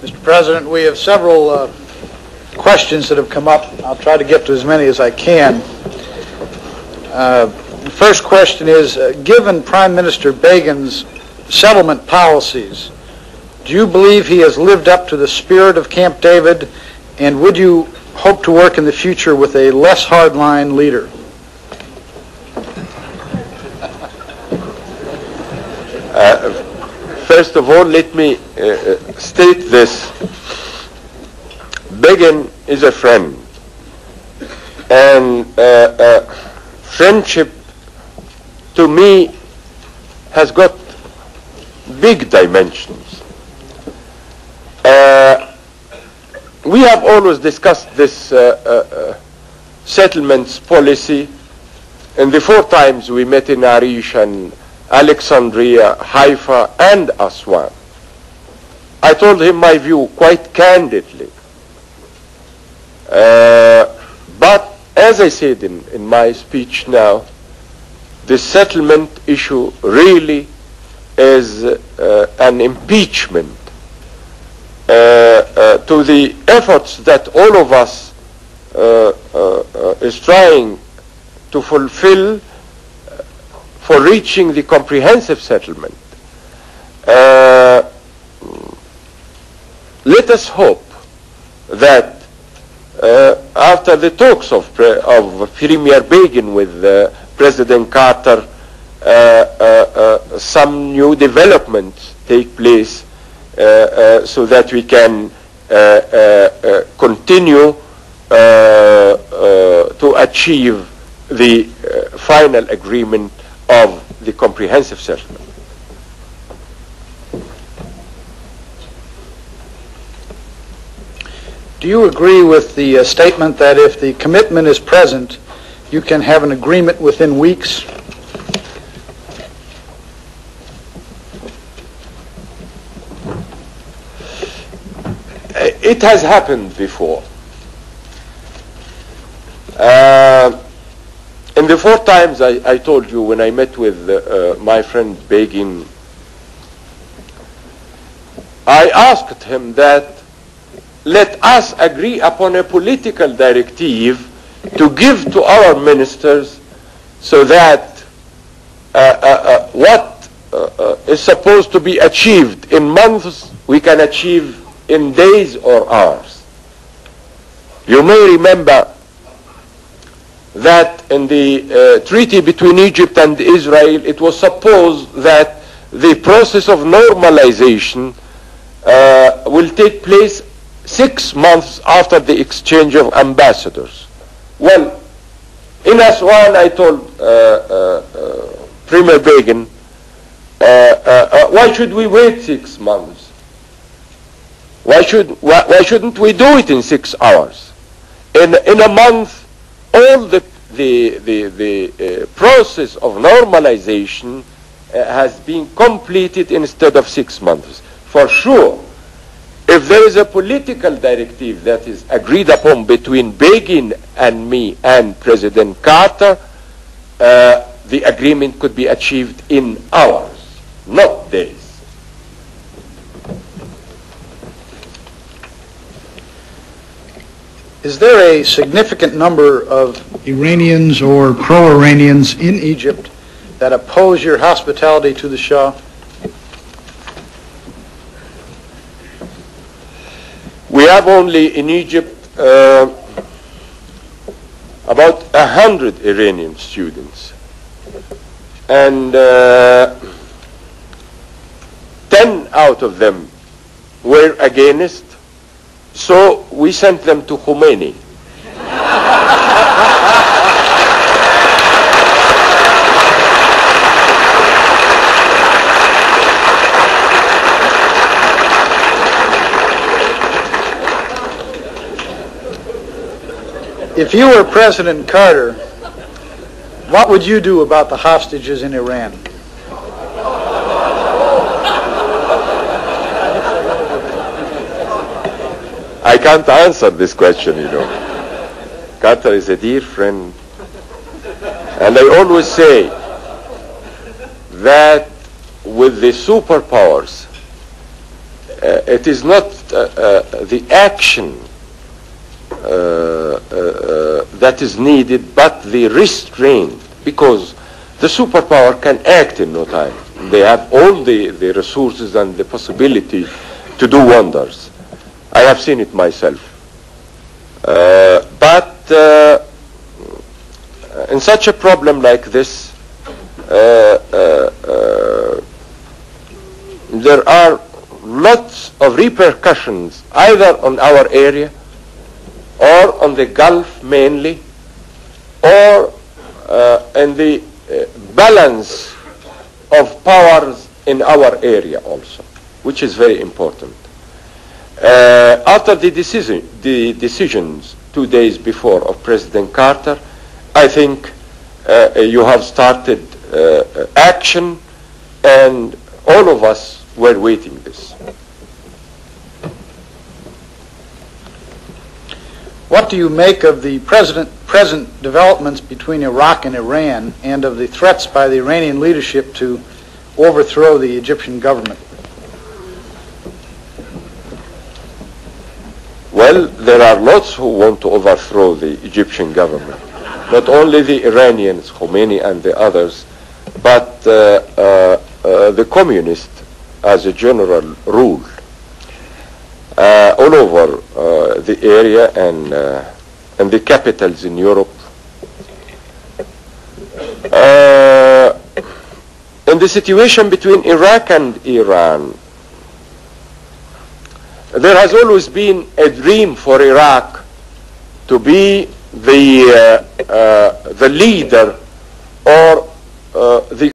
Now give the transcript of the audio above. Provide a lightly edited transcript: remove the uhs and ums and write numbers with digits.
Mr. President, we have several questions that have come up. I'll try to get to as many as I can. The first question is, given Prime Minister Begin's settlement policies, do you believe he has lived up to the spirit of Camp David, and would you hope to work in the future with a less hardline leader? First of all, let me state this. Begin is a friend, and friendship to me has got big dimensions. We have always discussed this settlements policy in the 4 times we met in Arish and Alexandria, Haifa, and Aswan. I told him my view quite candidly. But as I said in my speech now, the settlement issue really is an impeachment to the efforts that all of us is trying to fulfill for reaching the comprehensive settlement. Let us hope that after the talks of Premier Begin with President Carter, some new developments take place so that we can continue to achieve the final agreement of the comprehensive settlement. Do you agree with the statement that if the commitment is present, you can have an agreement within weeks? It has happened before. In the 4 times I told you when I met with my friend Begin, I asked him that let us agree upon a political directive to give to our ministers so that what is supposed to be achieved in months we can achieve in days or hours. You may remember that in the treaty between Egypt and Israel, it was supposed that the process of normalization will take place 6 months after the exchange of ambassadors. Well, in Aswan, I told Premier Begin, why should we wait 6 months? Why shouldn't we do it in 6 hours? In a month, all the process of normalization has been completed instead of 6 months. For sure, if there is a political directive that is agreed upon between Begin and me and President Carter, the agreement could be achieved in hours, not days. Is there a significant number of Iranians or pro-Iranians in Egypt that oppose your hospitality to the Shah? We have only in Egypt about 100 Iranian students, and 10 out of them were against, so we sent them to Khomeini. If you were President Carter, what would you do about the hostages in Iran? I can't answer this question, you know. Carter is a dear friend. And I always say that with the superpowers, it is not the action that is needed, but the restraint, because the superpower can act in no time. They have all the resources and the possibility to do wonders. I have seen it myself. But in such a problem like this, there are lots of repercussions either on our area or on the Gulf mainly, or in the balance of powers in our area also, which is very important. After the decisions 2 days before of President Carter, I think you have started action, and all of us were waiting this. What do you make of the present developments between Iraq and Iran, and of the threats by the Iranian leadership to overthrow the Egyptian government? Well, there are lots who want to overthrow the Egyptian government. Not only the Iranians, Khomeini and the others, but the communists as a general rule all over the area and the capitals in Europe. In the situation between Iraq and Iran, there has always been a dream for Iraq to be the leader or the